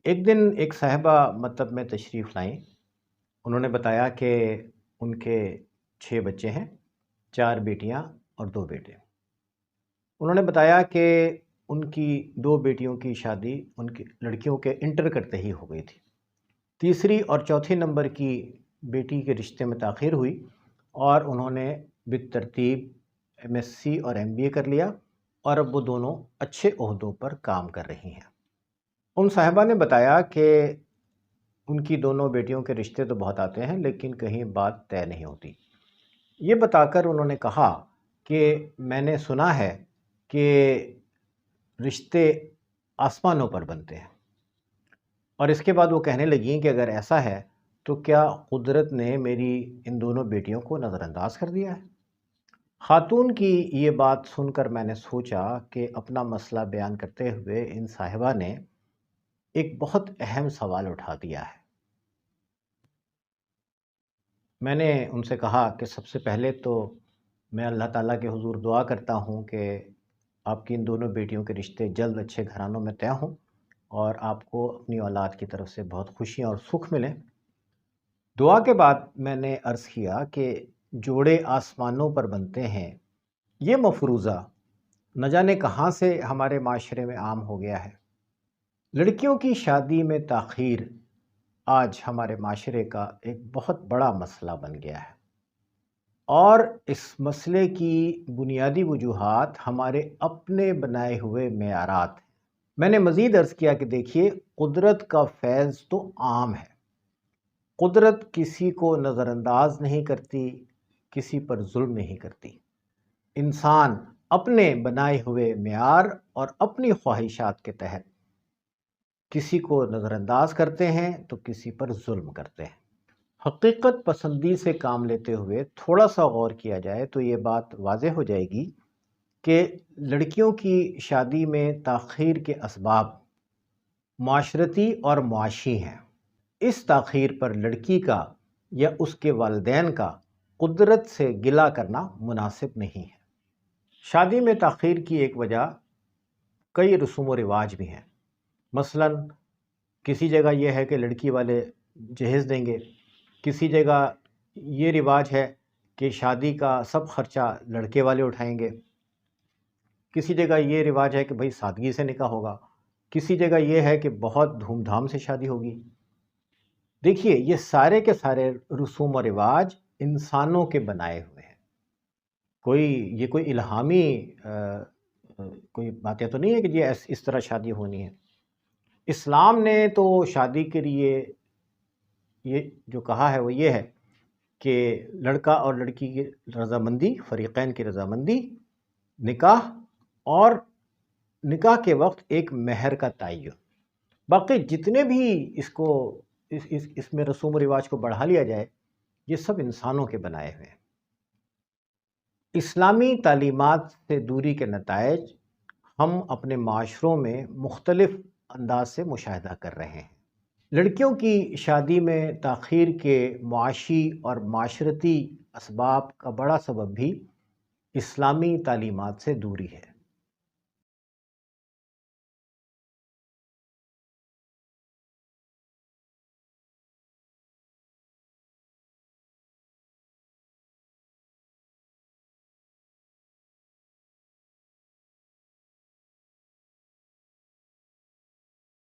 ایک دن ایک صاحبہ مکتب میں تشریف لائیں۔ انہوں نے بتایا کہ ان کے 6 بچے ہیں، 4 بیٹیاں اور 2 بیٹے۔ انہوں نے بتایا کہ ان کی 2 بیٹیوں کی شادی ان کی لڑکیوں کے انٹر کرتے ہی ہو گئی تھی۔ تیسری اور چوتھے نمبر کی بیٹی کے رشتے میں تاخیر ہوئی اور انہوں نے بالترتیب MSc اور MBA کر لیا اور اب وہ دونوں اچھے عہدوں پر کام کر رہی ہیں۔ ان صاحبہ نے بتایا کہ ان کی دونوں بیٹیوں کے رشتے تو بہت آتے ہیں لیکن کہیں بات طے نہیں ہوتی۔ یہ بتا کر انہوں نے کہا کہ میں نے سنا ہے کہ رشتے آسمانوں پر بنتے ہیں، اور اس کے بعد وہ کہنے لگیں کہ اگر ایسا ہے تو کیا قدرت نے میری ان دونوں بیٹیوں کو نظر انداز کر دیا ہے؟ خاتون کی یہ بات سن کر میں نے سوچا کہ اپنا مسئلہ بیان کرتے ہوئے ان صاحبہ نے ایک بہت اہم سوال اٹھا دیا ہے۔ میں نے ان سے کہا کہ سب سے پہلے تو میں اللہ تعالیٰ کے حضور دعا کرتا ہوں کہ آپ کی ان دونوں بیٹیوں کے رشتے جلد اچھے گھرانوں میں طے ہوں اور آپ کو اپنی اولاد کی طرف سے بہت خوشیاں اور سکھ ملیں۔ دعا کے بعد میں نے عرض کیا کہ جوڑے آسمانوں پر بنتے ہیں، یہ مفروضہ نہ جانے کہاں سے ہمارے معاشرے میں عام ہو گیا ہے۔ لڑکیوں کی شادی میں تاخیر آج ہمارے معاشرے کا ایک بہت بڑا مسئلہ بن گیا ہے، اور اس مسئلے کی بنیادی وجوہات ہمارے اپنے بنائے ہوئے معیارات ہیں۔ میں نے مزید عرض کیا کہ دیکھیے، قدرت کا فیض تو عام ہے، قدرت کسی کو نظر انداز نہیں کرتی، کسی پر ظلم نہیں کرتی۔ انسان اپنے بنائے ہوئے معیار اور اپنی خواہشات کے تحت کسی کو نظر انداز کرتے ہیں تو کسی پر ظلم کرتے ہیں۔ حقیقت پسندی سے کام لیتے ہوئے تھوڑا سا غور کیا جائے تو یہ بات واضح ہو جائے گی کہ لڑکیوں کی شادی میں تاخیر کے اسباب معاشرتی اور معاشی ہیں۔ اس تاخیر پر لڑکی کا یا اس کے والدین کا قدرت سے گلہ کرنا مناسب نہیں ہے۔ شادی میں تاخیر کی ایک وجہ کئی رسوم و رواج بھی ہیں۔ مثلاً کسی جگہ یہ ہے کہ لڑکی والے جہیز دیں گے، کسی جگہ یہ رواج ہے کہ شادی کا سب خرچہ لڑکے والے اٹھائیں گے، کسی جگہ یہ رواج ہے کہ بھئی سادگی سے نکاح ہوگا، کسی جگہ یہ ہے کہ بہت دھوم دھام سے شادی ہوگی۔ دیکھیے، یہ سارے کے سارے رسوم و رواج انسانوں کے بنائے ہوئے ہیں۔ یہ کوئی الہامی کوئی باتیں تو نہیں ہے کہ یہ اس طرح شادی ہونی ہے۔ اسلام نے تو شادی کے لیے یہ جو کہا ہے وہ یہ ہے کہ لڑکا اور لڑکی کی رضامندی، فریقین کی رضامندی، نکاح، اور نکاح کے وقت ایک مہر کا تعین۔ باقی جتنے بھی اس میں رسوم و رواج کو بڑھا لیا جائے، یہ سب انسانوں کے بنائے ہوئے ہیں۔ اسلامی تعلیمات سے دوری کے نتائج ہم اپنے معاشروں میں مختلف انداز سے مشاہدہ کر رہے ہیں۔ لڑکیوں کی شادی میں تاخیر کے معاشی اور معاشرتی اسباب کا بڑا سبب بھی اسلامی تعلیمات سے دوری ہے۔